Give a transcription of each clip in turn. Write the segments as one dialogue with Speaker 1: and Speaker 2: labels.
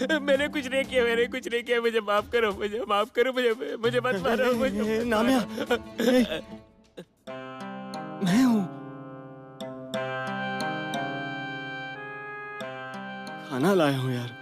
Speaker 1: मैंने कुछ नहीं किया, मैंने कुछ नहीं किया। मुझे माफ करो, मुझे माफ करो, मुझे मत मारो।
Speaker 2: नामिया, मैं हूँ। खाना लाया हूँ यार।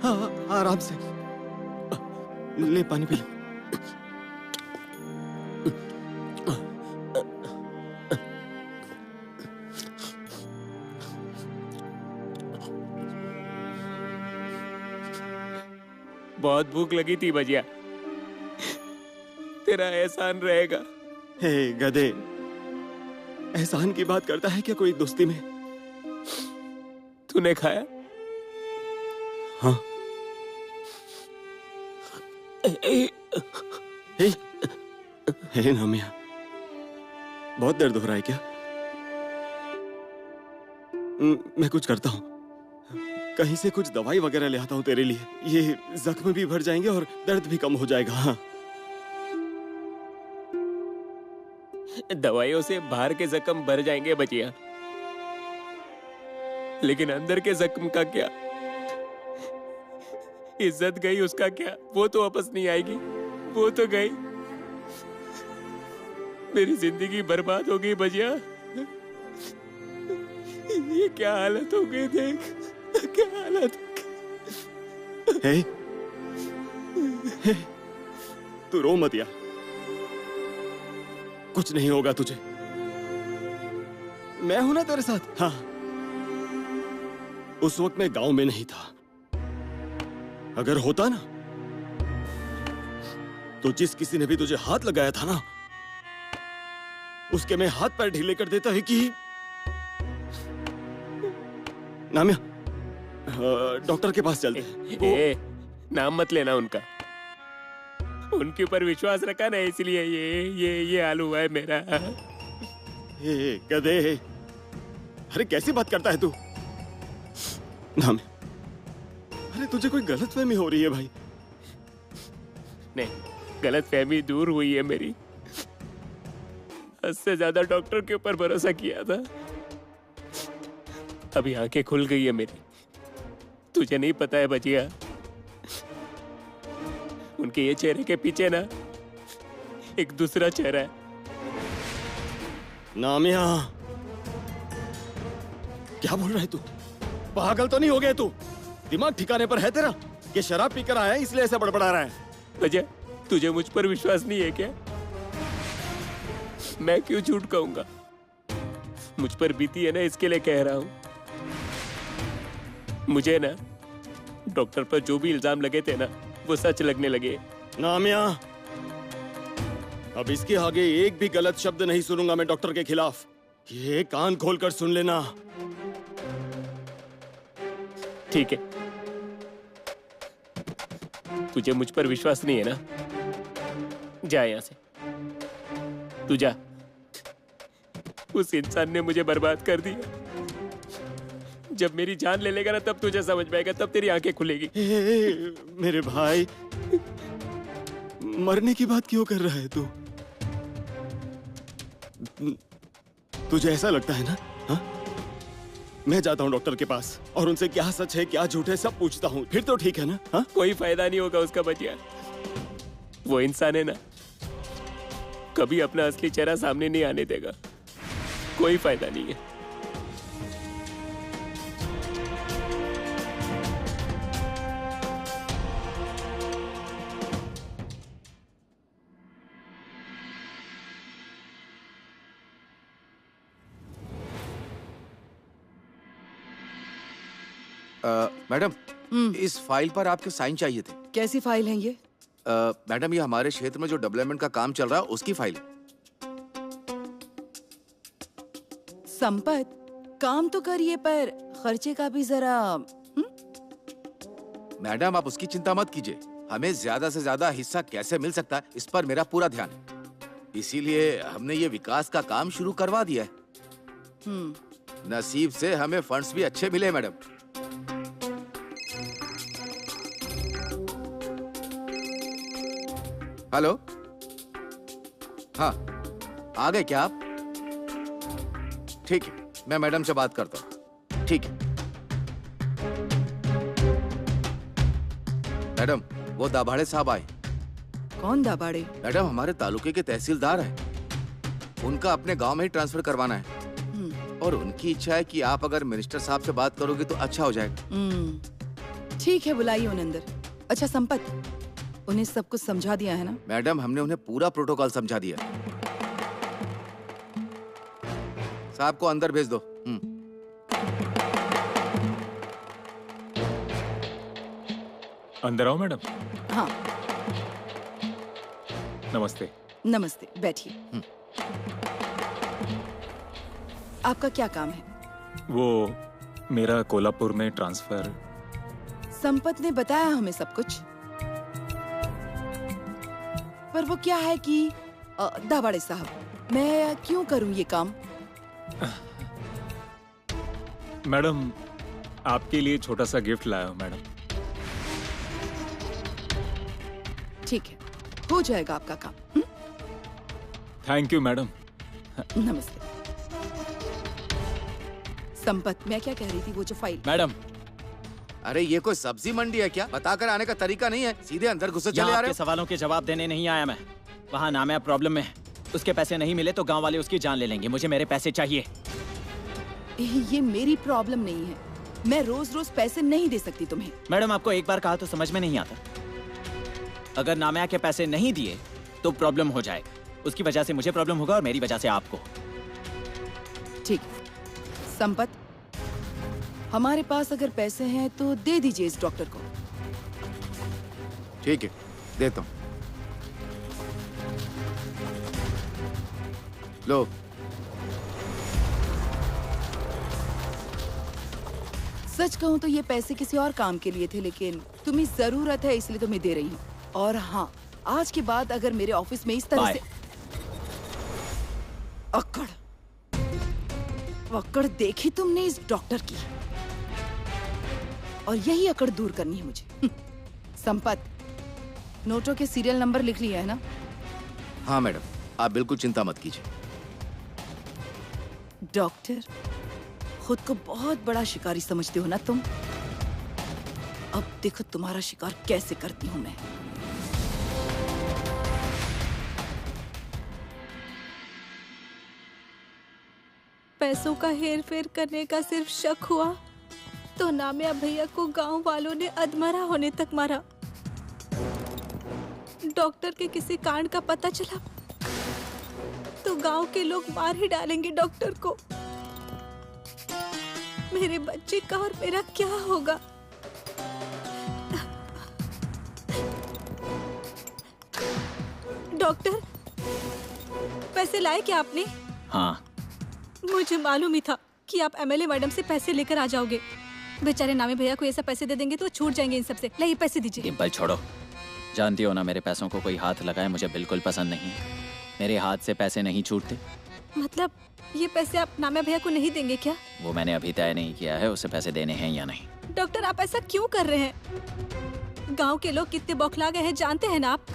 Speaker 2: हाँ, आराम से ले, पानी पी ले।
Speaker 1: बहुत भूख लगी थी भजिया, तेरा एहसान रहेगा।
Speaker 2: हे गधे, एहसान की बात करता है क्या कोई दोस्ती में?
Speaker 1: तूने खाया?
Speaker 2: हाँ। हे नामिया, बहुत दर्द हो रहा है क्या? मैं कुछ करता हूँ, कहीं से कुछ दवाई वगैरह ले आता हूँ तेरे लिए। ये जख्म भी भर जाएंगे और दर्द भी कम हो जाएगा। हाँ,
Speaker 1: दवाइयों से बाहर के जख्म भर जाएंगे बचिया, लेकिन अंदर के जख्म का क्या? इज्जत गई, उसका क्या? वो तो वापस नहीं आएगी, वो तो गई। मेरी जिंदगी बर्बाद हो गई बजिया। ये क्या हालत हो गई, देख क्या हालत।
Speaker 2: हे, तू रो मत यार, कुछ नहीं होगा तुझे, मैं हूं ना तेरे साथ। हाँ, उस वक्त मैं गांव में नहीं था। अगर होता ना, तो जिस किसी ने भी तुझे हाथ लगाया था ना, उसके मैं हाथ पैर ढीले कर देता है कि नामिया, डॉक्टर के पास चलते हैं।
Speaker 1: नाम मत लेना उनका, उनके ऊपर विश्वास रखा ना, इसलिए ये हाल हुआ है मेरा।
Speaker 2: ये गधे, अरे कैसी बात करता है तू? नामिया, अरे तुझे कोई गलतफहमी हो रही है भाई।
Speaker 1: नहीं, गलतफहमी दूर हुई है मेरी। हद से ज्यादा डॉक्टर के ऊपर भरोसा किया था, अभी आंखें खुल गई है मेरी। तुझे नहीं पता है बचिया, उनके ये चेहरे के पीछे ना एक दूसरा चेहरा है।
Speaker 2: नामिया, क्या बोल रहा है तू? पागल तो नहीं हो गया तू? दिमाग ठिकाने पर है तेरा? ये शराब पीकर आया है इसलिए ऐसा बड़बड़ा रहा है।
Speaker 1: बचिया, तुझे मुझ पर विश्वास नहीं है क्या? मैं क्यों झूठ कहूंगा? मुझ पर बीती है ना, इसके लिए कह रहा हूं। मुझे ना डॉक्टर पर जो भी इल्जाम लगे थे ना, वो सच लगने लगे।
Speaker 2: नामिया, अब इसके आगे एक भी गलत शब्द नहीं सुनूंगा मैं डॉक्टर के खिलाफ। ये कान खोलकर सुन लेना।
Speaker 1: ठीक है, तुझे मुझ पर विश्वास नहीं है ना, जा यहां से, तू जा। उस इंसान ने मुझे बर्बाद कर दिया। जब मेरी जान ले लेगा ना, तब तुझे समझ में आएगा, तब तेरी आंखें खुलेगी।
Speaker 2: मेरे भाई, मरने की बात क्यों कर रहा है तू? तुझे ऐसा लगता है ना? हा? मैं जाता हूँ डॉक्टर के पास और उनसे क्या सच है क्या झूठ है सब पूछता हूँ, फिर तो ठीक है ना? हा?
Speaker 1: कोई फायदा नहीं होगा उसका बचिया। वो इंसान है ना, कभी अपना असली चेहरा सामने नहीं आने देगा। कोई फायदा नहीं है।
Speaker 3: मैडम, इस फाइल पर आपके साइन चाहिए थे।
Speaker 4: कैसी फाइल है ये?
Speaker 3: मैडम, ये हमारे क्षेत्र में जो डेवलपमेंट का काम चल रहा है उसकी फाइल है।
Speaker 4: संपत, काम तो करिए पर खर्चे का भी जरा।
Speaker 3: मैडम, आप उसकी चिंता मत कीजिए, हमें ज्यादा से ज्यादा हिस्सा कैसे मिल सकता है इस पर मेरा पूरा ध्यान है। इसीलिए हमने ये विकास का काम शुरू करवा दिया है। नसीब से हमें फंड्स भी अच्छे मिले मैडम। हेलो, हाँ, आ गए क्या आप? ठीक है, मैं मैडम से बात करता हूँ। ठीक है मैडम, वो दाभाड़े साहब आए।
Speaker 4: कौन दाबाड़े?
Speaker 3: मैडम, हमारे तालुके के तहसीलदार हैं। उनका अपने गांव में ही ट्रांसफर करवाना है और उनकी इच्छा है कि आप अगर मिनिस्टर साहब से बात करोगे तो अच्छा हो जाएगा।
Speaker 4: ठीक है, बुलाइए उन्हें अंदर। अच्छा संपत, उन्हें सब कुछ समझा दिया है ना?
Speaker 3: मैडम, हमने उन्हें पूरा प्रोटोकॉल समझा दिया। साहब को अंदर भेज दो।
Speaker 5: अंदर आओ मैडम।
Speaker 4: हाँ
Speaker 5: नमस्ते।
Speaker 4: नमस्ते, बैठिए। आपका क्या काम है?
Speaker 5: वो मेरा कोल्हापुर में ट्रांसफर।
Speaker 4: संपत ने बताया हमें सब कुछ, पर वो क्या है कि दाबाड़े साहब, मैं क्यों करूं ये काम?
Speaker 5: मैडम, आपके लिए छोटा सा गिफ्ट लाया हूं मैडम।
Speaker 4: ठीक है, हो जाएगा आपका काम।
Speaker 5: Thank you madam.
Speaker 4: नमस्ते। संपत, मैं क्या कह रही थी, वो जो फाइल।
Speaker 6: मैडम,
Speaker 3: अरे ये कोई सब्जी मंडी है क्या? बताकर आने का तरीका नहीं है, सीधे अंदर घुसे चले
Speaker 6: यहाँ
Speaker 3: आ रहे
Speaker 6: आपके
Speaker 3: हो।
Speaker 6: सवालों के जवाब देने नहीं आया मैं। वहाँ नामिया प्रॉब्लम में है, उसके पैसे नहीं मिले तो गांव वाले उसकी जान ले लेंगे। मुझे मेरे पैसे चाहिए।
Speaker 4: ये मेरी प्रॉब्लम नहीं है, मैं रोज रोज पैसे नहीं दे सकती तुम्हें।
Speaker 6: मैडम, आपको एक बार कहा तो समझ में नहीं आता। अगर नामिया के पैसे नहीं दिए तो प्रॉब्लम हो जाएगा। उसकी वजह से मुझे प्रॉब्लम होगा और मेरी वजह से आपको।
Speaker 4: ठीक, संपत, हमारे पास अगर पैसे हैं तो दे दीजिए इस डॉक्टर को।
Speaker 3: ठीक है, देता हूँ। लो।
Speaker 4: सच कहूं तो ये पैसे किसी और काम के लिए थे, लेकिन तुम्हें जरूरत है इसलिए तुम्हें दे रही हूँ। और हाँ, आज के बाद अगर मेरे ऑफिस में इस तरह से अकड़ देखी तुमने इस डॉक्टर की, और यही अकड़ दूर करनी है मुझे। संपत, नोटों के सीरियल नंबर लिख लिया है ना?
Speaker 3: हाँ मैडम, आप बिल्कुल चिंता मत कीजिए।
Speaker 4: डॉक्टर, खुद को बहुत बड़ा शिकारी समझते हो ना तुम? अब देखो तुम्हारा शिकार कैसे करती हूँ मैं।
Speaker 7: पैसों का हेर फेर करने का सिर्फ शक हुआ तो नामिया भैया को गांव वालों ने अधमरा होने तक मारा। डॉक्टर के किसी कांड का पता चला तो गांव के लोग मार ही डालेंगे डॉक्टर को। मेरे बच्चे का और मेरा क्या होगा? डॉक्टर, पैसे लाए क्या आपने?
Speaker 6: हाँ,
Speaker 7: मुझे मालूम ही था कि आप एमएलए मैडम से पैसे लेकर आ जाओगे। बेचारे नामी भैया को ऐसा पैसे दे देंगे तो छूट जाएंगे इन सबसे। लाइए पैसे दीजिए।
Speaker 6: डिम्पल छोड़ो, जानती हो ना मेरे पैसों को कोई हाथ लगाए मुझे बिल्कुल पसंद नहीं है। मेरे हाथ से पैसे नहीं छूटते।
Speaker 7: मतलब ये पैसे आप नामिया भैया को नहीं देंगे क्या?
Speaker 6: वो मैंने अभी तय नहीं किया है उसे पैसे देने हैं या नहीं।
Speaker 7: डॉक्टर, आप ऐसा क्यों कर रहे हैं? गांव के लोग कितने बौखला गए हैं जानते हैं ना आप?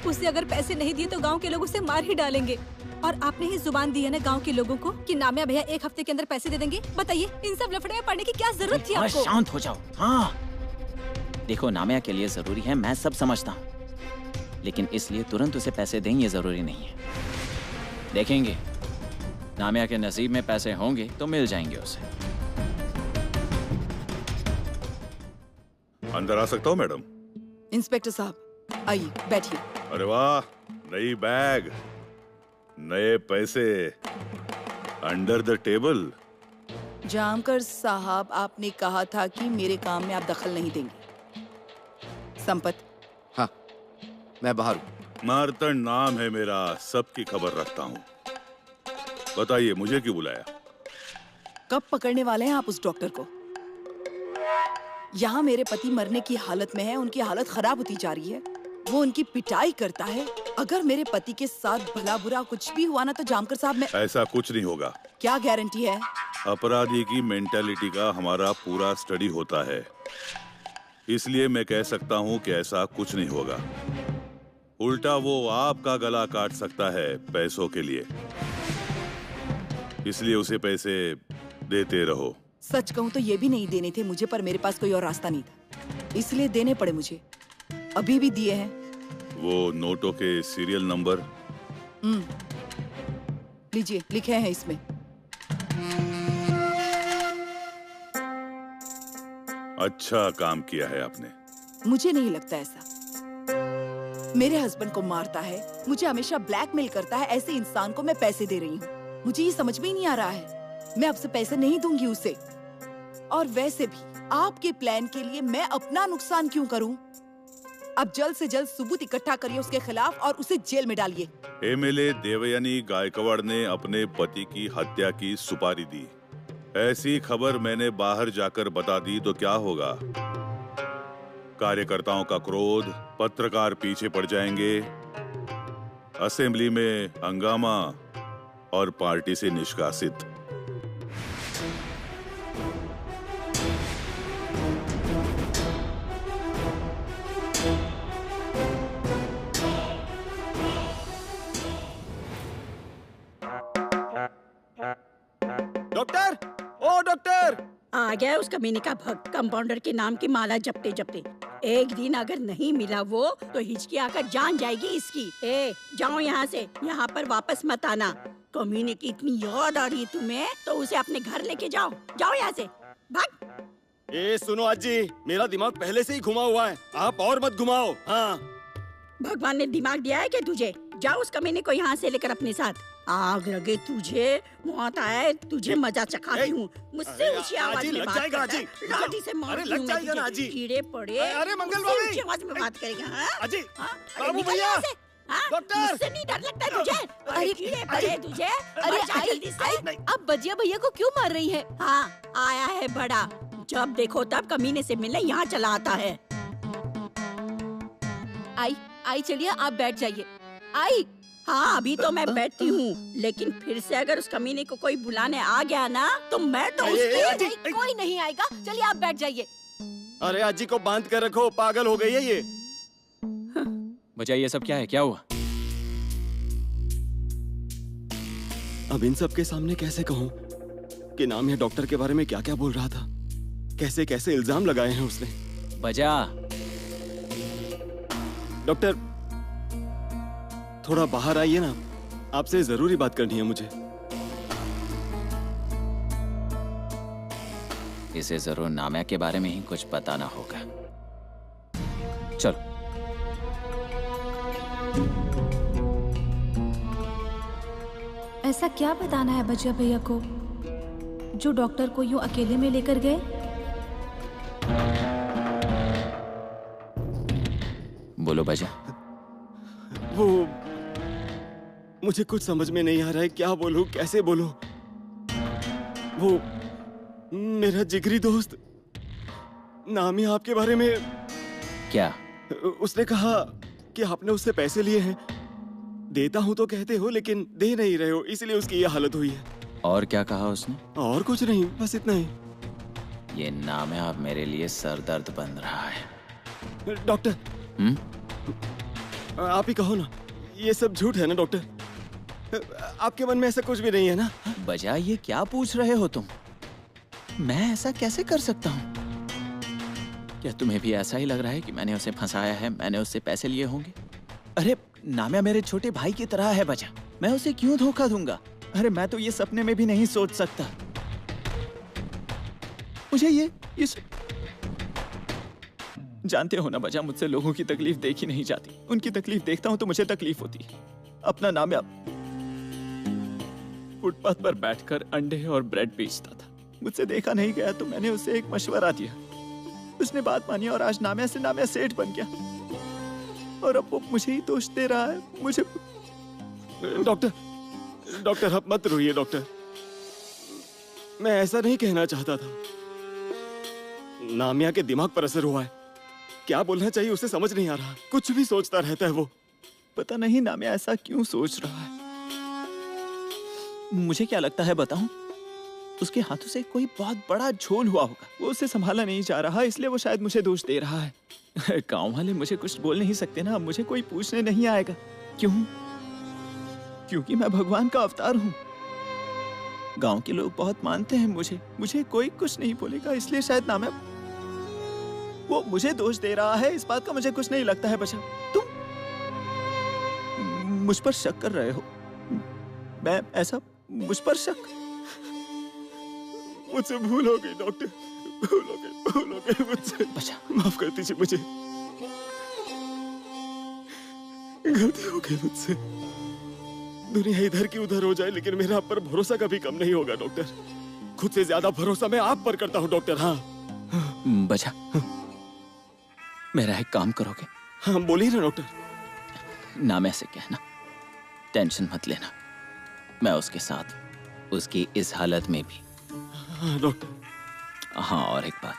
Speaker 7: उसे अगर पैसे नहीं दिए तो गांव के लोग उसे मार ही डालेंगे। और आपने ही जुबान दी है ना गांव के लोगों को कि नामिया भैया 1 हफ्ते के अंदर पैसे दे देंगे। बताइए, इन सब लफड़े में पड़ने की क्या जरूरत थी आपको?
Speaker 6: शांत हो जाओ। हाँ, देखो, नामिया के लिए जरूरी है, मैं सब समझता हूँ, लेकिन इसलिए तुरंत उसे पैसे दें ये जरूरी नहीं है। देखेंगे, नामिया के नसीब में पैसे होंगे तो मिल जाएंगे उसे।
Speaker 8: अंदर आ सकता हूँ मैडम?
Speaker 4: इंस्पेक्टर साहब, आइए बैठिए।
Speaker 8: अरे वाह, नई बैग, नए पैसे, अंडर द टेबल।
Speaker 4: जामकर साहब, आपने कहा था कि मेरे काम में आप दखल नहीं देंगे। संपत।
Speaker 3: हाँ, मैं बाहर हूँ।
Speaker 8: मार्तंड नाम है मेरा, सबकी खबर रखता हूँ। बताइए, मुझे क्यों बुलाया?
Speaker 4: कब पकड़ने वाले हैं आप उस डॉक्टर को? यहाँ मेरे पति मरने की हालत में है, उनकी हालत खराब होती जा रही है, वो उनकी पिटाई करता है। अगर मेरे पति के साथ भला बुरा कुछ भी हुआ ना तो जामकर साहब, मैं
Speaker 8: ऐसा कुछ नहीं होगा।
Speaker 4: क्या गारंटी है?
Speaker 8: अपराधी की मेंटालिटी का हमारा पूरा स्टडी होता है, इसलिए मैं कह सकता हूँ कि ऐसा कुछ नहीं होगा। उल्टा वो आपका गला काट सकता है पैसों के लिए, इसलिए उसे पैसे देते रहो।
Speaker 4: सच कहूँ तो ये भी नहीं देने थे मुझे, पर मेरे पास कोई और रास्ता नहीं था, इसलिए देने पड़े मुझे। अभी भी दिए हैं।
Speaker 8: वो नोटों के सीरियल नंबर?
Speaker 4: लीजिए, लिखे हैं इसमें।
Speaker 8: अच्छा काम किया है आपने।
Speaker 4: मुझे नहीं लगता ऐसा। मेरे हस्बैंड को मारता है, मुझे हमेशा ब्लैकमेल करता है, ऐसे इंसान को मैं पैसे दे रही हूँ। मुझे ये समझ में ही नहीं आ रहा है। मैं आपसे पैसे नहीं दूंगी उसे। और वैसे भी आपके प्लान के लिए मैं अपना नुकसान क्यों करूं? अब जल्द से जल्द सबूत इकट्ठा करिए उसके खिलाफ और उसे जेल में डालिए।
Speaker 8: एमएलए देवयानी गायकवाड़ ने अपने पति की हत्या की सुपारी दी। ऐसी खबर मैंने बाहर जाकर बता दी तो क्या होगा? कार्यकर्ताओं का क्रोध, पत्रकार पीछे पड़ जाएंगे, असेंबली में हंगामा और पार्टी से निष्कासित।
Speaker 2: डॉक्टर, ओ डॉक्टर!
Speaker 9: आ गया उस कमीने का भक्त, कंपाउंडर के नाम की माला जपते जपते। एक दिन अगर नहीं मिला वो तो हिचकी आकर जान जाएगी इसकी। ए, जाओ यहाँ से, यहाँ पर वापस मत आना। कमीने की इतनी याद आ रही है तुम्हें तो उसे अपने घर लेके जाओ। जाओ यहाँ से, भाग।
Speaker 2: ए सुनो आजी, मेरा दिमाग पहले से ही घुमा हुआ है, आप और मत घुमाओ। हाँ,
Speaker 9: भगवान ने दिमाग दिया है क्या तुझे? जाओ उस कमीने को यहाँ से लेकर अपने साथ। आग लगे तुझे, मौत आए तुझे, मजा चखाती हूँ। मुझसे ऊंची आवाज में बात करता है, लाठी से मारती हूँ मैं तुझे। कीड़े पड़े,
Speaker 2: अरे मंगल
Speaker 9: मुझसे
Speaker 2: भाभी!
Speaker 9: ऊंची आवाज में बात करेगा? हाँ?
Speaker 2: अजी,
Speaker 9: हाँ?
Speaker 2: बाबू
Speaker 9: निकल
Speaker 2: भैया!
Speaker 9: यहाँ से। हाँ?
Speaker 2: डॉक्टर!
Speaker 9: मुझसे नहीं डर लगता है तुझे? अरे कीड़े पड़े तुझे,
Speaker 7: अरे
Speaker 9: मर जा
Speaker 7: आई,
Speaker 9: जल्दी से।
Speaker 7: अब बजिया भैया को क्यों मार रही है?
Speaker 9: हाँ, आया है बड़ा, जब देखो तब कमीने से मिलने यहाँ चला आता है।
Speaker 7: आई चलिए, आप बैठ जाइए। आई,
Speaker 9: हाँ अभी तो मैं बैठती हूँ, लेकिन फिर से अगर उस कमीने को कोई बुलाने आ गया ना तो मैं तो उसकी...
Speaker 7: कोई नहीं आएगा, चलिए आप बैठ जाइए।
Speaker 2: अरे आजी को बांध कर रखो, पागल हो गई है ये।
Speaker 6: बजाय ये सब क्या है? क्या हुआ?
Speaker 2: अब इन सब के सामने कैसे कहूँ कि नाम या डॉक्टर के बारे में क्या क्या बोल रहा था, कैसे कैसे इल्जाम लगाए हैं उसने।
Speaker 6: बजा।
Speaker 2: डॉक्टर, थोड़ा बाहर आइए ना, आपसे जरूरी बात करनी है मुझे।
Speaker 6: इसे जरूर नाम्या के बारे में ही कुछ बताना होगा। चलो।
Speaker 7: ऐसा क्या बताना है बजिया भैया को जो डॉक्टर को यूं अकेले में लेकर गए?
Speaker 6: बोलो बजा।
Speaker 2: वो मुझे कुछ समझ में नहीं आ रहा है, क्या बोलूं, कैसे बोलूं। वो मेरा जिगरी दोस्त नामी आपके बारे में।
Speaker 6: क्या?
Speaker 2: उसने कहा कि आपने उससे पैसे लिए हैं। देता हूं तो कहते हो, लेकिन दे नहीं रहे हो, इसलिए उसकी ये हालत हुई है।
Speaker 6: और क्या कहा उसने?
Speaker 2: और कुछ नहीं, बस इतना ही।
Speaker 6: ये नाम्या अब मेरे लिए सरदर्द बन रहा है।
Speaker 2: डॉक्टर, आप ही कहो ना, ये सब झूठ है ना डॉक्टर? आपके मन में ऐसा कुछ भी नहीं है ना?
Speaker 6: बजाय ये क्या पूछ रहे हो तुम? मैं ऐसा कैसे कर सकता हूँ? क्या तुम्हें भी ऐसा ही लग रहा है कि मैंने उसे फंसाया है, मैंने उससे पैसे लिए होंगे? अरे नाम्या मेरे छोटे भाई की तरह है बजा, मैं उसे क्यों धोखा दूंगा? अरे मैं तो ये सपने में भी नहीं सोच सकता। मुझे ये जानते हो ना बजा, मुझसे लोगों की तकलीफ देखी नहीं जाती। उनकी तकलीफ देखता हूँ तो मुझे तकलीफ होती है। अपना नाम्या फुटपाथ पर बैठकर अंडे और ब्रेड बेचता था। मुझसे देखा नहीं गया तो मैंने उसे एक मशवरा दिया। उसने बात मानी और आज नाम्या से नाम्या सेठ बन गया। और अब वो मुझे ही दोष दे रहा है। मुझे
Speaker 2: डॉक्टर आप मत रोइए डॉक्टर, मैं ऐसा नहीं कहना चाहता था। नामिया के दिमाग पर असर हुआ है, क्या बोलना चाहिए उसे समझ नहीं आ रहा, कुछ भी सोचता रहता है वो।
Speaker 6: पता नहीं नाम्या ऐसा क्यों सोच रहा है। मुझे क्या लगता है बताऊं? उसके हाथों से कोई बहुत बड़ा झोल हुआ होगा। वो उसे संभाला नहीं जा रहा, इसलिए वो शायद मुझे दोष दे रहा है। गांव वाले मुझे कुछ बोल नहीं सकते ना, मुझे कोई पूछने नहीं आएगा। क्यों? क्योंकि मैं भगवान का अवतार हूँ। गांव के लोग बहुत मानते हैं मुझे कोई कुछ नहीं बोलेगा, इसलिए शायद ना मैं वो मुझे दोष दे रहा है। इस बात का मुझे कुछ नहीं लगता है। बचा, तुम मुझ पर शक कर रहे हो। मैं ऐसा मुझ पर शक?
Speaker 2: मुझसे भूल हो गई डॉक्टर, भूल हो गई मुझसे।
Speaker 6: बचा,
Speaker 2: माफ कर दीजिए मुझे, गलती हो गई मुझसे। दुनिया इधर की उधर हो जाए लेकिन मेरा आप पर भरोसा कभी कम नहीं होगा डॉक्टर। खुद से ज्यादा भरोसा मैं आप पर करता हूँ डॉक्टर। हाँ
Speaker 6: बचा, मेरा एक काम करोगे?
Speaker 2: हाँ बोलिए ना डॉक्टर।
Speaker 6: नाम ऐसे कहना, टेंशन मत लेना, मैं उसके साथ, उसकी इस हालत में भी।
Speaker 2: हाँ डॉक्टर।
Speaker 6: हाँ, और एक बात,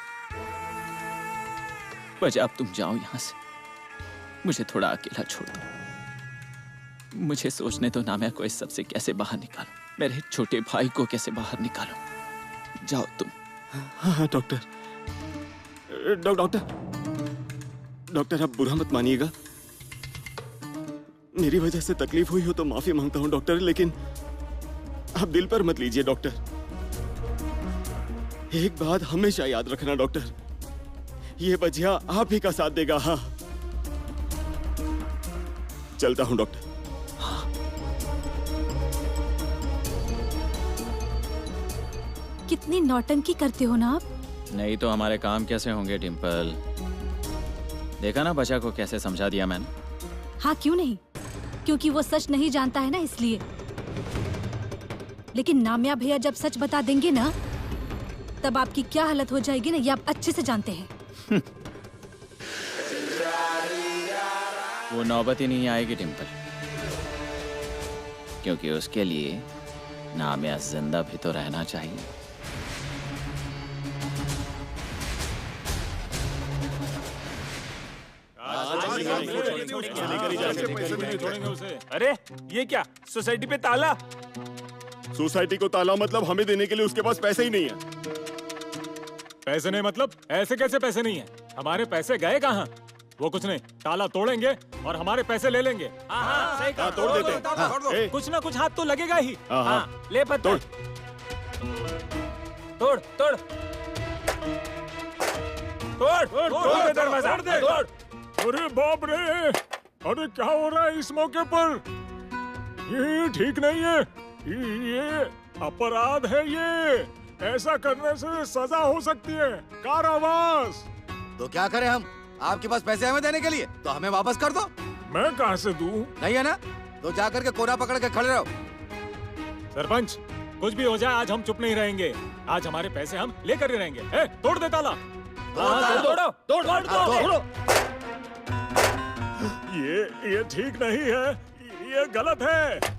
Speaker 6: बचा अब तुम जाओ यहाँ से, मुझे थोड़ा अकेला छोड़ दो। मुझे सोचने दो नाम्या को इस सब से कैसे बाहर निकालूं, मेरे छोटे भाई को कैसे बाहर निकालूं। जाओ तुम।
Speaker 2: हाँ डॉक्टर। डॉक्टर आप बुरा मत मानिएगा, मेरी वजह से तकलीफ हुई हो तो माफी मांगता हूँ डॉक्टर, लेकिन आप दिल पर मत लीजिए डॉक्टर। एक बात हमेशा याद रखना डॉक्टर, ये बजिया आप ही का साथ देगा। हाँ चलता हूँ डॉक्टर।
Speaker 7: कितनी नौटंकी करते हो ना आप।
Speaker 6: नहीं तो हमारे काम कैसे होंगे डिम्पल? देखा ना बचा को कैसे समझा दिया मैंने।
Speaker 7: हाँ क्यों नहीं, क्योंकि वो सच नहीं जानता है ना, इसलिए। लेकिन नाम्या भैया जब सच बता देंगे ना, तब आपकी क्या हालत हो जाएगी ना, ये आप अच्छे से जानते हैं।
Speaker 6: वो नौबत ही नहीं आएगी डिम्पल, क्योंकि उसके लिए नाम्या जिंदा भी तो रहना चाहिए।
Speaker 5: अरे ये क्या, सोसाइटी पे ताला?
Speaker 2: सोसाइटी को ताला मतलब हमें देने के लिए उसके पास पैसे ही नहीं है।
Speaker 5: पैसे नहीं मतलब? ऐसे कैसे पैसे नहीं है? हमारे पैसे गए कहाँ? वो कुछ नहीं, ताला तोड़ेंगे और हमारे पैसे ले लेंगे। हाँ, सही कहा,
Speaker 2: तोड़ देते हैं।
Speaker 5: कुछ ना कुछ हाथ तो लगेगा ही।
Speaker 2: हाँ,
Speaker 5: ले पत्थर, तोड़ तोड़ तोड़ तोड़ दे दरवाजा, तोड़। अरे बाप रे, अरे क्या हो रहा है इस मौके पर? ये ठीक नहीं है, ये अपराध है। ये ऐसा करने से सजा हो सकती है, कारावास।
Speaker 3: तो क्या करें हम? आपके पास पैसे हमें देने के लिए, तो हमें वापस कर दो।
Speaker 5: मैं कहाँ से दूं?
Speaker 3: नहीं है ना, तो जा करके कोना पकड़ के खड़े रहो।
Speaker 5: सरपंच, कुछ भी हो जाए आज हम चुप नहीं रहेंगे। आज हमारे पैसे हम लेकर ही रहेंगे। ए, तोड़ दे ताला। तोड़ो। ये ठीक नहीं है, ये गलत है।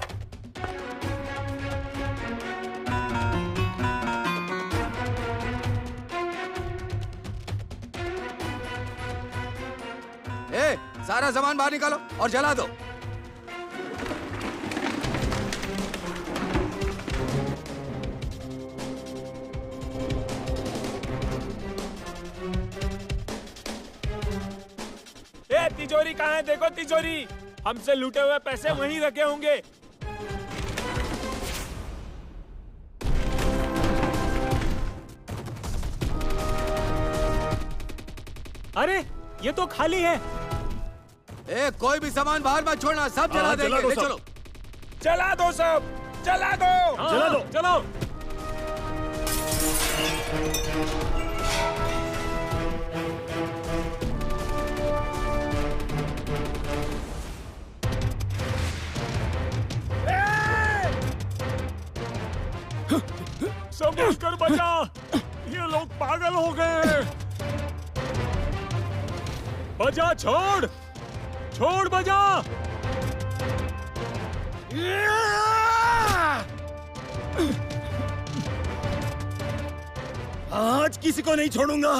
Speaker 3: सारा सामान बाहर निकालो और जला दो।
Speaker 5: तिजोरी कहाँ है? देखो तिजोरी, हमसे लूटे हुए पैसे वहीं रखे होंगे। अरे ये तो खाली है।
Speaker 3: कोई भी सामान बाहर मत छोड़ना, सब जला देंगे। ले चलो।
Speaker 5: जला दो सब, जला दो।
Speaker 2: जला दो,
Speaker 5: चलो। संभल कर बचा, ये लोग पागल हो गए। बजा, छोड़ बजा।
Speaker 2: आज किसी को नहीं छोड़ूंगा,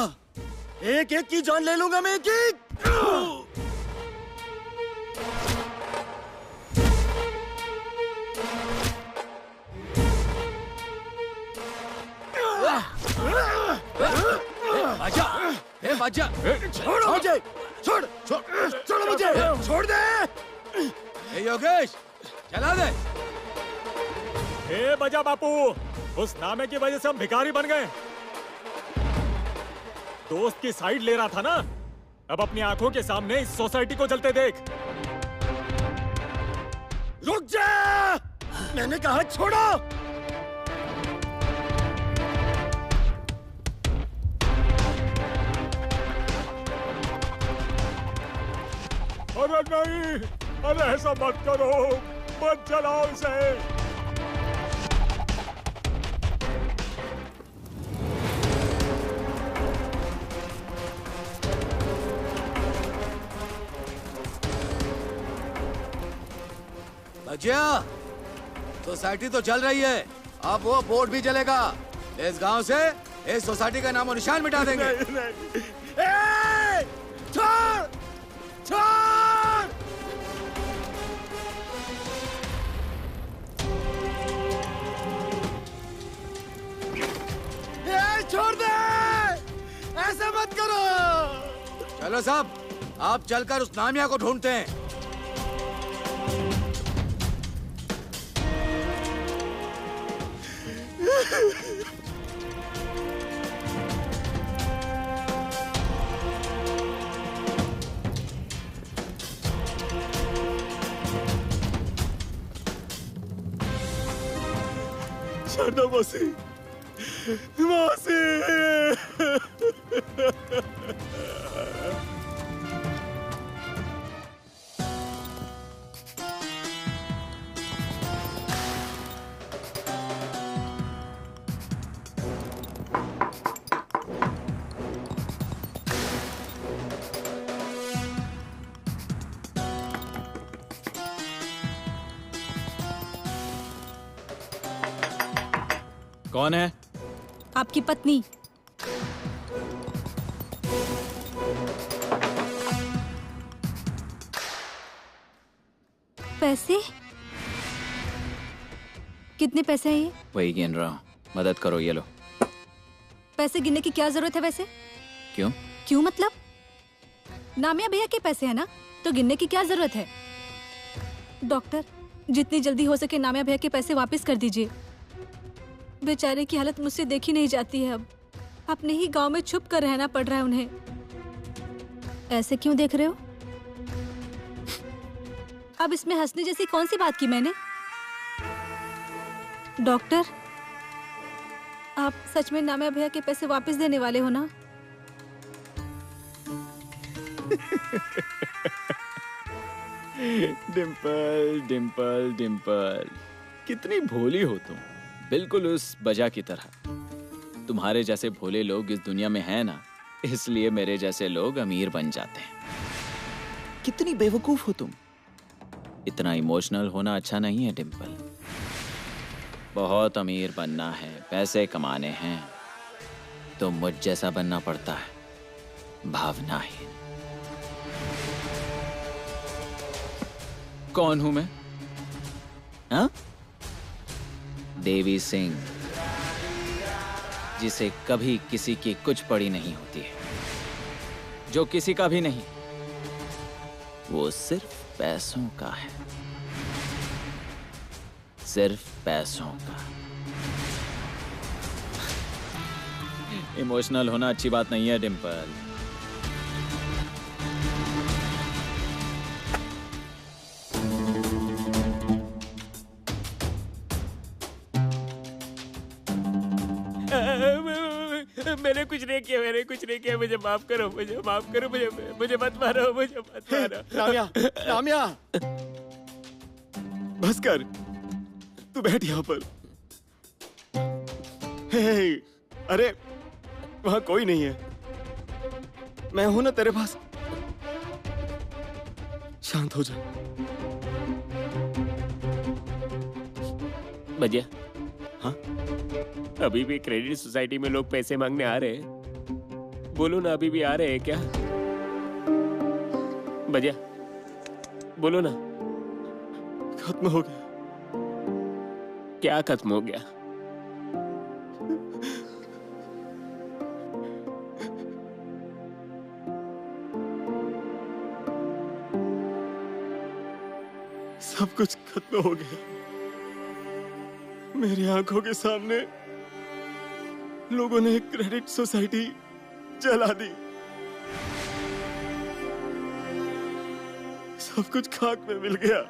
Speaker 2: एक एक की जान ले लूंगा मैं, एक एक।
Speaker 3: बाजा।
Speaker 2: छोड़ो मुझे, छोड़ छोड़ छोड़ो मुझे, छोड़ दे।
Speaker 3: ए योगेश, चला दे।
Speaker 5: ए बजा बापू, उस नामे की वजह से हम भिखारी बन गए। दोस्त की साइड ले रहा था ना, अब अपनी आंखों के सामने इस सोसाइटी को जलते देख।
Speaker 2: रुक जा, मैंने कहा छोड़ो।
Speaker 5: अरे नहीं, अरे ऐसा मत करो, मत जलाओ इसे।
Speaker 3: बजिया, सोसाइटी तो जल रही है, अब वो बोर्ड भी जलेगा। इस गांव से इस सोसाइटी का नामो निशान मिटा देंगे।
Speaker 2: ए, छोड़ छोड़। ए, छोड़ दे, ऐसा मत करो।
Speaker 3: चलो साहब, आप चलकर उस नामिया को ढूंढते हैं।
Speaker 2: छोड़ो मौसी, मौसी।
Speaker 6: कौन है?
Speaker 7: आपकी पत्नी। पैसे? कितने पैसे हैं ये?
Speaker 6: वही गिन रहा हूँ, मदद करो। ये लो।
Speaker 7: पैसे गिनने की क्या जरूरत है वैसे?
Speaker 6: क्यों?
Speaker 7: क्यों मतलब? नामिया भैया के पैसे है ना, तो गिनने की क्या जरूरत है? डॉक्टर, जितनी जल्दी हो सके नामिया भैया के पैसे वापस कर दीजिए। बेचारे की हालत मुझसे देखी नहीं जाती है। अब अपने ही गांव में छुप कर रहना पड़ रहा है उन्हें। ऐसे क्यों देख रहे हो? अब इसमें हंसने जैसी कौन सी बात की मैंने? डॉक्टर, आप सच में नामिया भैया के पैसे वापस देने वाले हो ना?
Speaker 6: डिम्पल डिम्पल डिम्पल, कितनी भोली हो तुम, बिल्कुल उस बजा की तरह। तुम्हारे जैसे भोले लोग इस दुनिया में हैं ना, इसलिए मेरे जैसे लोग अमीर बन जाते हैं। कितनी बेवकूफ हो तुम। इतना इमोशनल होना अच्छा नहीं है डिम्पल। बहुत अमीर बनना है, पैसे कमाने हैं, तो मुझ जैसा बनना पड़ता है, भावनाहीन। कौन हूं मैं? हाँ? देवी सिंह, जिसे कभी किसी की कुछ पड़ी नहीं होती है, जो किसी का भी नहीं, वो सिर्फ पैसों का है, सिर्फ पैसों का। इमोशनल होना अच्छी बात नहीं है डिम्पल।
Speaker 1: मैंने कुछ नहीं किया, मैंने कुछ नहीं किया। मुझे माफ करो, मुझे माफ करो, मुझे मत मारो, मुझे मत मारो।
Speaker 2: नामिया, नामिया, बस कर, तू बैठ यहाँ पर। हे, अरे वहां कोई नहीं है, मैं हूं ना तेरे पास। शांत हो जा।
Speaker 1: बजिया,
Speaker 2: हाँ?
Speaker 1: अभी भी क्रेडिट सोसाइटी में लोग पैसे मांगने आ रहे हैं? बोलो ना, अभी भी आ रहे हैं क्या? बजिया, बोलो ना।
Speaker 2: खत्म हो गया।
Speaker 1: क्या खत्म हो गया?
Speaker 2: सब कुछ खत्म हो गया। मेरी आंखों के सामने लोगों ने क्रेडिट सोसाइटी जला दी। सब कुछ खाक में मिल गया।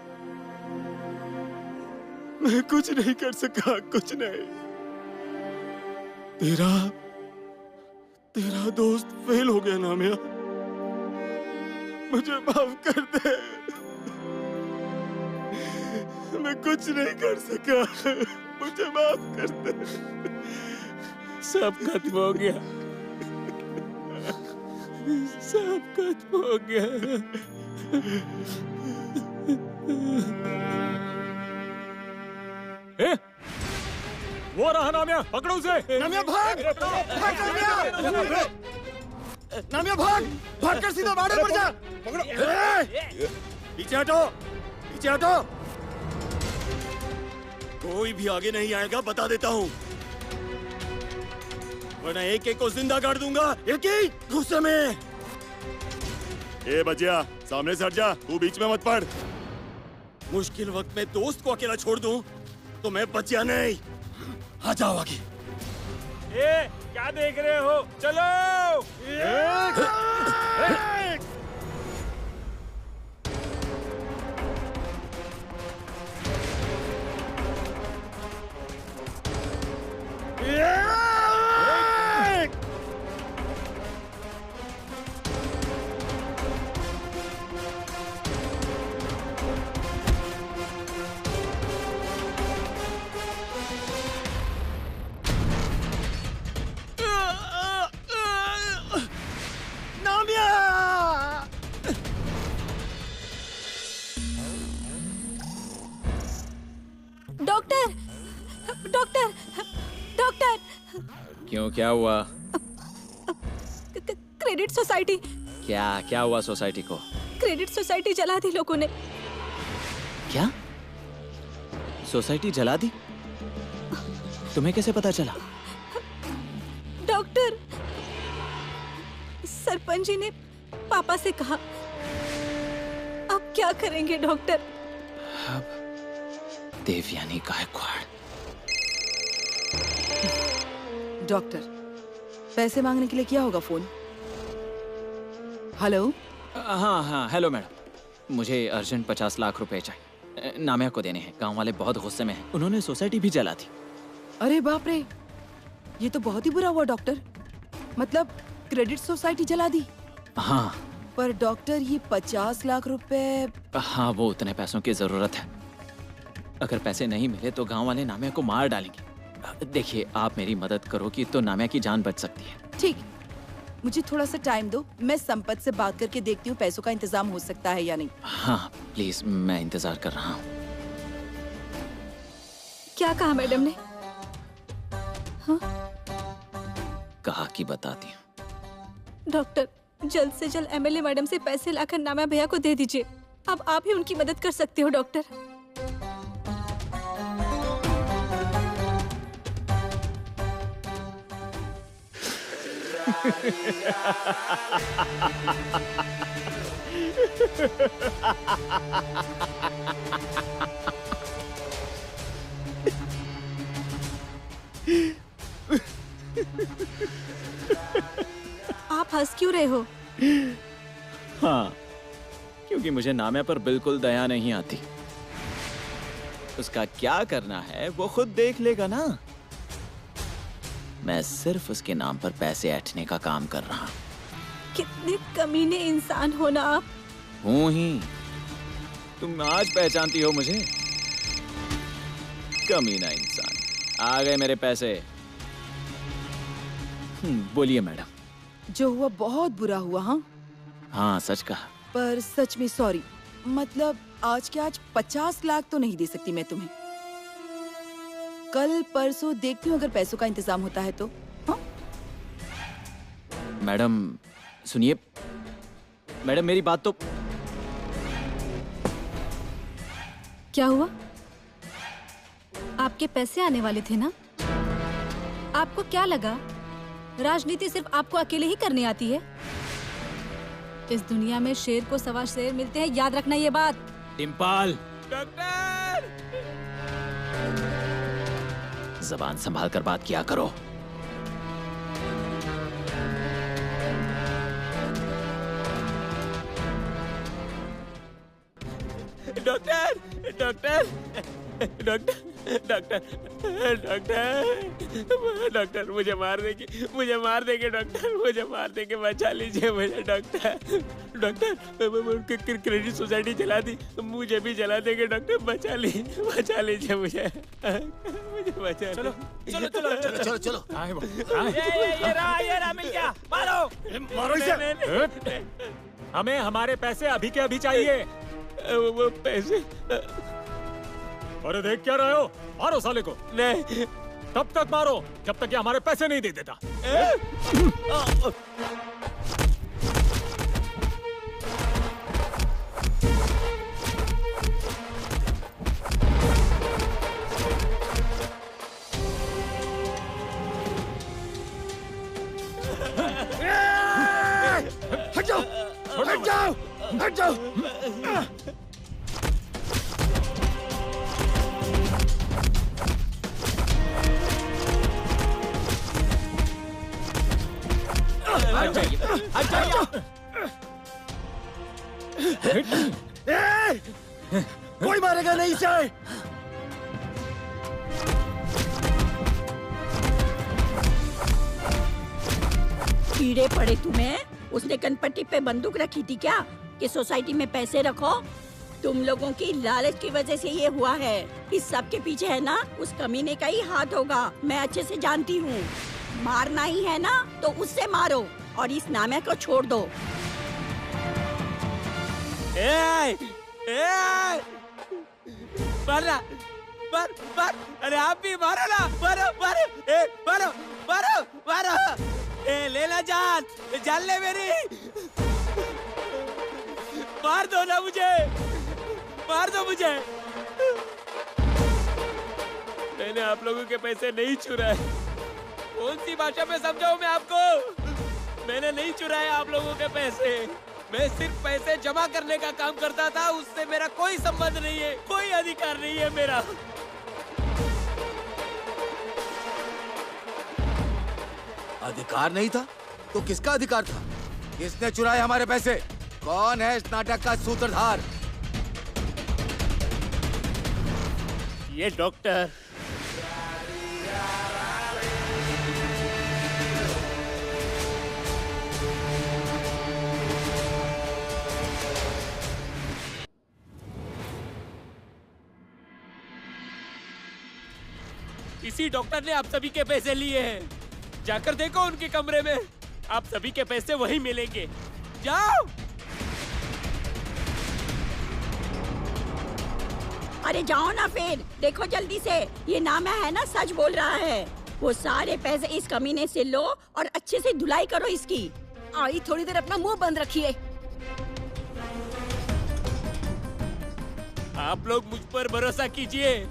Speaker 2: मैं कुछ नहीं कर सका, कुछ नहीं। तेरा दोस्त फेल हो गया नामिया, मुझे माफ कर दे। मैं कुछ नहीं कर सका, मुझे माफ कर दे।
Speaker 1: सब खत्म हो गया, सब खत्म हो गया।
Speaker 5: ए? वो रहा नामिया, पकड़ो उसे।
Speaker 2: नामिया भाग! भाग नामिया! नामिया भाग! भाग कर सीधा बाड़े पर जा! पकड़ो! पीछे हटो! पीछे हटो! कोई भी आगे नहीं आएगा, बता देता हूँ। वरना एक को जिंदा कर दूंगा, एक ही गुस्से में। ए बजिया, सामने से हट जा, तू बीच में मत पड़। मुश्किल वक्त में दोस्त को अकेला छोड़ दूं तो मैं बचिया नहीं। आ जाओ आगे।
Speaker 5: ए, क्या देख रहे हो? चलो!
Speaker 7: Doctor, doctor, doctor!
Speaker 6: क्यों, क्या हुआ?
Speaker 7: Credit society.
Speaker 6: क्या हुआ सोसाइटी को?
Speaker 7: क्रेडिट सोसाइटी जला दी लोगों ने।
Speaker 6: क्या? सोसाइटी जला दी? तुम्हें कैसे पता चला?
Speaker 7: डॉक्टर, सरपंच जी ने पापा से कहा। अब क्या करेंगे डॉक्टर?
Speaker 6: अब देवयानी गायकवाड़।
Speaker 4: डॉक्टर, पैसे मांगने के लिए किया होगा फोन। हेलो?
Speaker 6: हाँ, हेलो मैडम। मुझे अर्जेंट 50 लाख रुपए चाहिए। नामिया को देने हैं। गांव वाले बहुत गुस्से में हैं। उन्होंने सोसाइटी भी जला दी।
Speaker 4: अरे बाप रे, ये तो बहुत ही बुरा हुआ डॉक्टर। मतलब क्रेडिट सोसाइटी जला दी?
Speaker 6: हाँ।
Speaker 4: पर डॉक्टर, ये 50 लाख रुपए।
Speaker 6: हाँ, वो उतने पैसों की जरूरत है। अगर पैसे नहीं मिले तो गांव वाले नामिया को मार डालेंगे। देखिए, आप मेरी मदद करोगी तो नामिया की जान बच सकती है।
Speaker 4: ठीक, मुझे थोड़ा सा टाइम दो। मैं संपत से बात करके देखती हूँ पैसों का इंतजाम हो सकता है या नहीं।
Speaker 6: हाँ प्लीज, मैं इंतजार कर रहा हूँ।
Speaker 7: क्या कहा मैडम ने? हाँ?
Speaker 6: कहा कि बताती हूँ।
Speaker 7: डॉक्टर, जल्द से जल्द एमएलए मैडम से पैसे लाकर नामिया भैया को दे दीजिए। अब आप ही उनकी मदद कर सकते हो डॉक्टर। आप हंस क्यों रहे हो?
Speaker 6: हाँ, क्योंकि मुझे नामिया पर बिल्कुल दया नहीं आती। उसका क्या करना है वो खुद देख लेगा ना। मैं सिर्फ उसके नाम पर पैसे ऐंठने का काम कर रहा हूँ।
Speaker 7: कितने कमीने इंसान हो ना आप।
Speaker 6: हूँ ही। तुम आज पहचानती हो मुझे? कमीना इंसान। आ गए मेरे पैसे। बोलिए मैडम।
Speaker 4: जो हुआ बहुत बुरा हुआ। हाँ
Speaker 6: हाँ, सच कहा।
Speaker 4: पर सच में सॉरी। मतलब आज के आज 50 लाख तो नहीं दे सकती मैं तुम्हें। कल परसों देखती हूँ अगर पैसों का इंतजाम होता है तो। हाँ?
Speaker 6: मैडम सुनिए, मैडम मेरी बात तो।
Speaker 7: क्या हुआ? आपके पैसे आने वाले थे ना? आपको क्या लगा राजनीति सिर्फ आपको अकेले ही करनी आती है? इस दुनिया में शेर को सवा शेर मिलते हैं, याद रखना ये बात।
Speaker 6: डिम्पल,
Speaker 1: डॉक्टर!
Speaker 6: जबान संभाल कर बात किया करो।
Speaker 1: Doctor! Doctor! Doctor! Doctor! Doctor! Doctor मुझे मार देंगे डॉक्टर, मुझे मार देंगे, बचा लीजिए मुझे डॉक्टर। डॉक्टर क्रेडिट सोसाइटी जला दी, मुझे भी जला देंगे डॉक्टर, बचा लीजिए मुझे बचा। चलो
Speaker 3: चलो चलो चलो चलो चलो।
Speaker 1: ये रहा मिल गया, मारो
Speaker 5: इसे। हमें हमारे पैसे अभी के अभी चाहिए।
Speaker 1: वो पैसे।
Speaker 5: अरे देख क्या रहे हो, मारो साले को।
Speaker 1: नहीं,
Speaker 5: तब तक मारो जब तक ये हमारे पैसे नहीं दे देता।
Speaker 2: हट जाओ, हट जाओ, हट जाओ। कोई मारेगा नहीं इसे।
Speaker 9: कीड़े पड़े तुम्हें। उसने कनपट्टी पे बंदूक रखी थी क्या कि सोसाइटी में पैसे रखो? तुम लोगों की लालच की वजह से ये हुआ है। इस सब के पीछे है ना उस कमीने का ही हाथ होगा, मैं अच्छे से जानती हूँ। मारना ही है ना तो उससे मारो और इस नामे को छोड़ दो।
Speaker 1: मारना, मार, अरे आप भी मारो ना, मारो। लेना जान ले मेरी। मार दो ना मुझे, मार दो मुझे। मैंने आप लोगों के पैसे नहीं चुराए। कौन सी भाषा में समझाऊं मैं आपको? मैंने नहीं चुराए आप लोगों के पैसे। मैं सिर्फ पैसे जमा करने का काम करता था, उससे मेरा कोई संबंध नहीं है, कोई अधिकार नहीं है मेरा।
Speaker 3: अधिकार नहीं था तो किसका अधिकार था? किसने चुराए हमारे पैसे? कौन है इस नाटक का सूत्रधार?
Speaker 1: ये डॉक्टर। इसी डॉक्टर ने आप सभी के पैसे लिए हैं। जाकर देखो उनके कमरे में, आप सभी के पैसे वहीं मिलेंगे। जाओ।
Speaker 9: अरे जाओ ना फिर, देखो जल्दी से। ये नामा है ना सच बोल रहा है। वो सारे पैसे इस कमीने से लो और अच्छे से धुलाई करो इसकी।
Speaker 7: आई थोड़ी देर अपना मुंह बंद रखिए।
Speaker 1: आप लोग मुझ पर भरोसा कीजिए,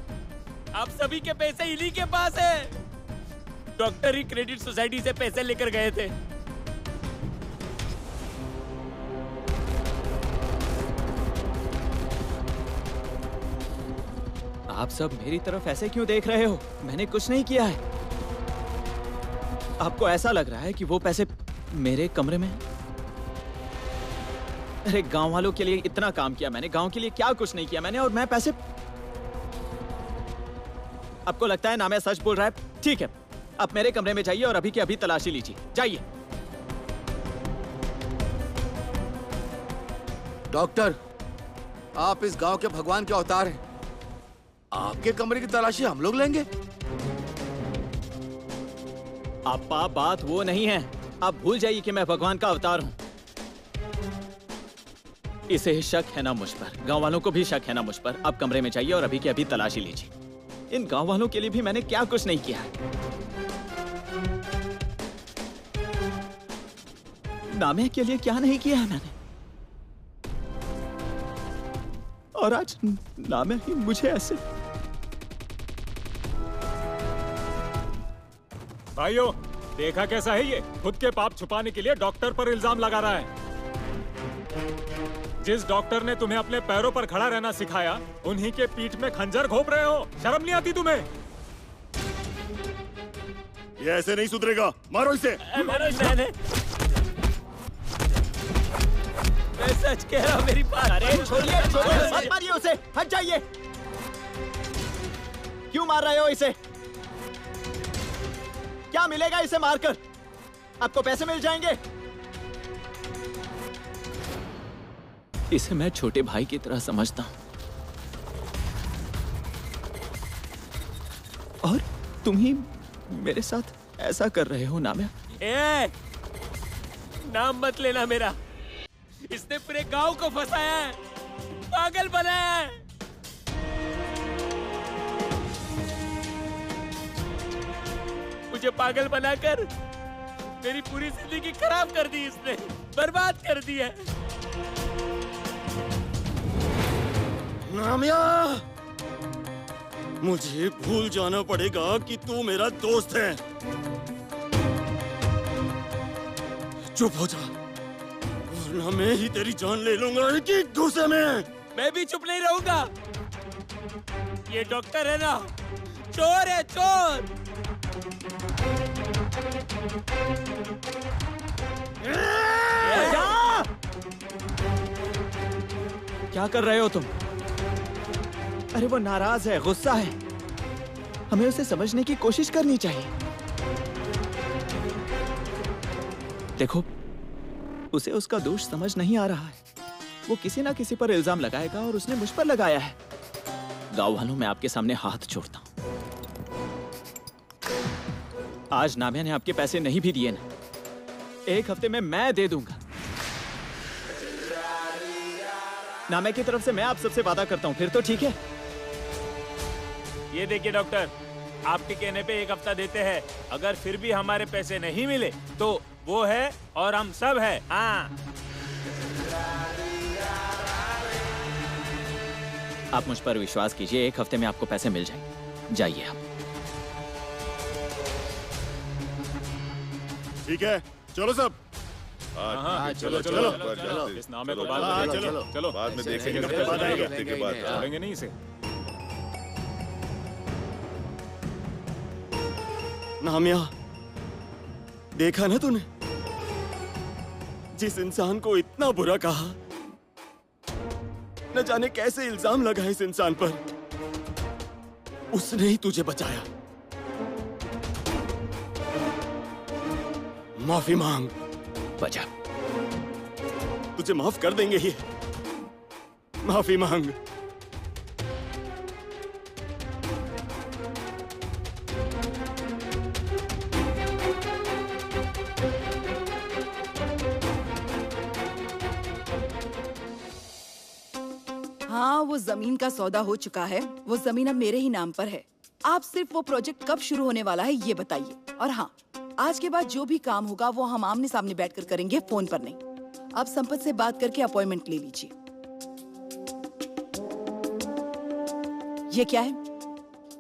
Speaker 1: आप सभी के पैसे इन्हीं के पास है। डॉक्टर ही क्रेडिट सोसाइटी से पैसे लेकर गए थे।
Speaker 6: आप सब मेरी तरफ ऐसे क्यों देख रहे हो? मैंने कुछ नहीं किया है। आपको ऐसा लग रहा है कि वो पैसे मेरे कमरे में? अरे गांव वालों के लिए इतना काम किया मैंने, गांव के लिए क्या कुछ नहीं किया मैंने, और मैं पैसे। आपको लगता है ना मैं सच बोल रहा है? ठीक है, आप मेरे कमरे में जाइए और अभी के अभी तलाशी लीजिए, जाइए।
Speaker 3: डॉक्टर, आप इस गांव के भगवान के अवतार हैं। आपके कमरे की तलाशी हम लोग लेंगे?
Speaker 6: आपा, बात वो नहीं है। आप भूल जाइए कि मैं भगवान का अवतार हूं। इसे शक है ना मुझ पर, गांव वालों को भी शक है ना मुझ पर। आप कमरे में जाइए और अभी के अभी तलाशी लीजिए। इन गांव वालों के लिए भी मैंने क्या कुछ नहीं किया है। नामे के लिए क्या नहीं किया है मैंने, और आज नामे ही मुझे ऐसे।
Speaker 5: भाइयों, देखा कैसा है ये? खुद के पाप छुपाने के लिए डॉक्टर पर इल्जाम लगा रहा है। जिस डॉक्टर ने तुम्हें अपने पैरों पर खड़ा रहना सिखाया, उन्हीं के पीठ में खंजर घोंप रहे हो। शर्म नहीं आती तुम्हें?
Speaker 2: ये ऐसे नहीं सुधरेगा, मारो इसे।
Speaker 1: मैंने मैं सच कह रहा हूँ, मेरी बात। अरे
Speaker 10: छोड़िए छोड़िए, मत मारिए उसे, हट जाइए। क्यों मार रहे हो इसे? क्या मिलेगा इसे मारकर? आपको पैसे मिल जाएंगे।
Speaker 6: इसे मैं छोटे भाई की तरह समझता हूं, और तुम ही मेरे साथ ऐसा कर रहे हो नाम्या।
Speaker 1: ए, नाम मत लेना मेरा। इसने पूरे गांव को फंसाया है, पागल बनाया है। मुझे पागल बनाकर मेरी पूरी जिंदगी खराब कर दी इसने, बर्बाद कर दी है।
Speaker 2: नामिया, मुझे भूल जाना पड़ेगा कि तू मेरा दोस्त है। चुप हो जा, वरना मैं ही तेरी जान ले लूंगा एक ही घूंसे में।
Speaker 1: मैं भी चुप नहीं रहूंगा। ये डॉक्टर है ना, चोर है, चोर।
Speaker 10: क्या कर रहे हो तुम? अरे वो नाराज है, गुस्सा है। हमें उसे समझने की कोशिश करनी चाहिए। देखो, उसे उसका दोष समझ नहीं आ रहा है। वो किसी ना किसी पर इल्जाम लगाएगा और उसने मुझ पर लगाया है।
Speaker 6: गांव वालों, मैं आपके सामने हाथ जोड़ता हूं। आज नाम्या ने आपके पैसे नहीं भी दिए ना,
Speaker 10: 1 हफ्ते में मैं दे दूंगा। नाम्या की तरफ से मैं आप सबसे वादा करता हूं, फिर तो ठीक है।
Speaker 1: ये देखिए डॉक्टर, आपके कहने पे 1 हफ्ता देते हैं। अगर फिर भी हमारे पैसे नहीं मिले तो वो है और हम सब है। हाँ,
Speaker 6: आप मुझ पर विश्वास कीजिए, 1 हफ्ते में आपको पैसे मिल जाएंगे। जाइए आप।
Speaker 2: ठीक है, चलो सब।
Speaker 8: हाँ,
Speaker 5: चलो चलो चलो, इस नामे को बाद में
Speaker 2: चलो
Speaker 5: चलो,
Speaker 8: बाद में देखेंगे, हफ्ते के बाद।
Speaker 5: छोड़ेंगे नहीं इसे।
Speaker 2: नामिया, देखा ना तूने, जिस इंसान को इतना बुरा कहा, न जाने कैसे इल्जाम लगा इस इंसान पर, उसने ही तुझे बचाया। माफी मांग।
Speaker 6: बचा।
Speaker 2: तुझे माफ कर देंगे ये, माफी मांग।
Speaker 4: हाँ, वो जमीन का सौदा हो चुका है। वो जमीन अब मेरे ही नाम पर है। आप सिर्फ वो प्रोजेक्ट कब शुरू होने वाला है ये बताइए। और हाँ, आज के बाद जो भी काम होगा वो हम आमने सामने बैठकर करेंगे, फोन पर नहीं। आप संपत से बात करके अपॉइंटमेंट ले लीजिए। ये क्या है?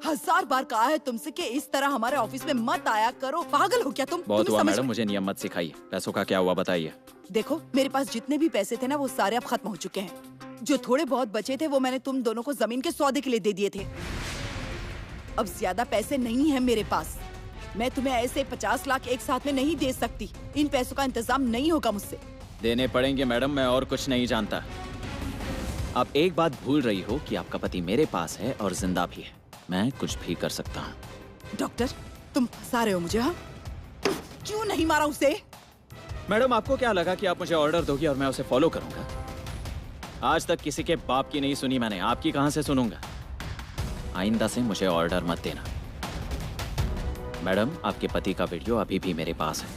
Speaker 4: 1000 बार कहा है तुमसे कि इस तरह हमारे ऑफिस में मत आया करो। पागल हो क्या तुम?
Speaker 6: बहुत हुआ
Speaker 4: समझ
Speaker 6: मैडम, मुझे नियम मत सिखाइए। पैसों का क्या हुआ बताइए।
Speaker 4: देखो, मेरे पास जितने भी पैसे थे ना, वो सारे अब खत्म हो चुके हैं। जो थोड़े बहुत बचे थे वो मैंने तुम दोनों को जमीन के सौदे के लिए दे दिए थे। अब ज्यादा पैसे नहीं है मेरे पास। मैं तुम्हें ऐसे 50 लाख एक साथ में नहीं दे सकती। इन पैसों का इंतजाम नहीं होगा मुझसे।
Speaker 6: देने पड़ेंगे मैडम, मैं और कुछ नहीं जानता। आप एक बात भूल रही हो कि आपका पति मेरे पास है और जिंदा भी है। मैं कुछ भी कर सकता हूँ।
Speaker 4: डॉक्टर, तुम फंसा रहे हो मुझे। हाँ, क्यों नहीं मारा उसे?
Speaker 6: मैडम, आपको क्या लगा कि आप मुझे ऑर्डर दोगी और मैं उसे फॉलो करूंगा? आज तक किसी के बाप की नहीं सुनी मैंने, आपकी कहां से सुनूंगा? आइंदा से मुझे ऑर्डर मत देना। मैडम, आपके पति का वीडियो अभी भी मेरे पास है,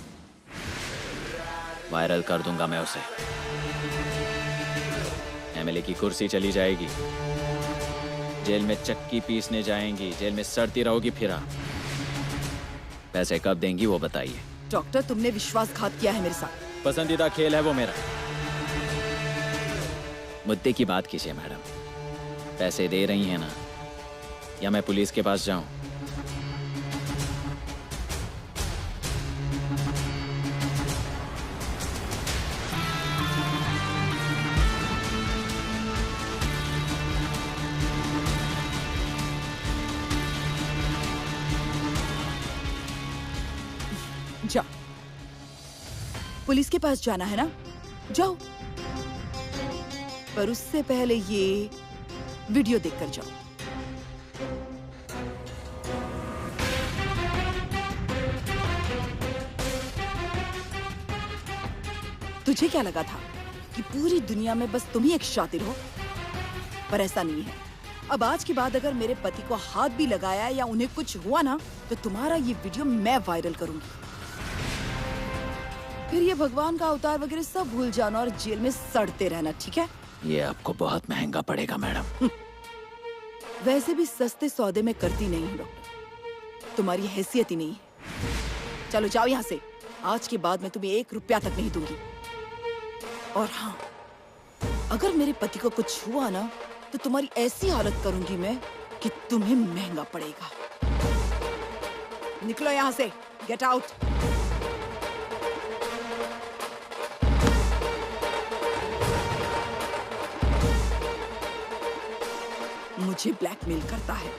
Speaker 6: वायरल कर दूंगा मैं उसे। एमएलए की कुर्सी चली जाएगी, जेल में चक्की पीसने जाएंगी, जेल में सड़ती रहोगी फिर आप। पैसे कब देंगी वो बताइए।
Speaker 4: डॉक्टर, तुमने विश्वासघात किया है मेरे साथ।
Speaker 6: पसंदीदा खेल है वो मेरा। मुद्दे की बात कीजिए मैडम। पैसे दे रही हैं ना, या मैं पुलिस के पास जाऊं?
Speaker 4: पुलिस के पास जाना है ना, जाओ। पर उससे पहले ये वीडियो देखकर जाओ। तुझे क्या लगा था कि पूरी दुनिया में बस तुम ही एक शातिर हो? पर ऐसा नहीं है। अब आज के बाद अगर मेरे पति को हाथ भी लगाया या उन्हें कुछ हुआ ना, तो तुम्हारा ये वीडियो मैं वायरल करूंगी। फिर ये भगवान का अवतार वगैरह सब भूल जाना और जेल में सड़ते रहना, ठीक है?
Speaker 6: ये आपको बहुत महंगा पड़ेगा मैडम।
Speaker 4: वैसे भी सस्ते सौदे में करती नहीं हूँ डॉक्टर, तुम्हारी हैसियत ही नहीं है। चलो जाओ यहाँ से। आज के बाद मैं तुम्हें 1 रुपया तक नहीं दूंगी। और हाँ, अगर मेरे पति को कुछ हुआ ना, तो तुम्हारी ऐसी हालत करूंगी मैं कि तुम्हें महंगा पड़ेगा। निकलो यहाँ से, गेट आउट। मुझे ब्लैकमेल करता है।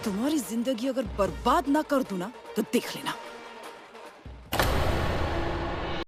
Speaker 4: तुम्हारी जिंदगी अगर बर्बाद ना कर दूं ना, तो देख लेना।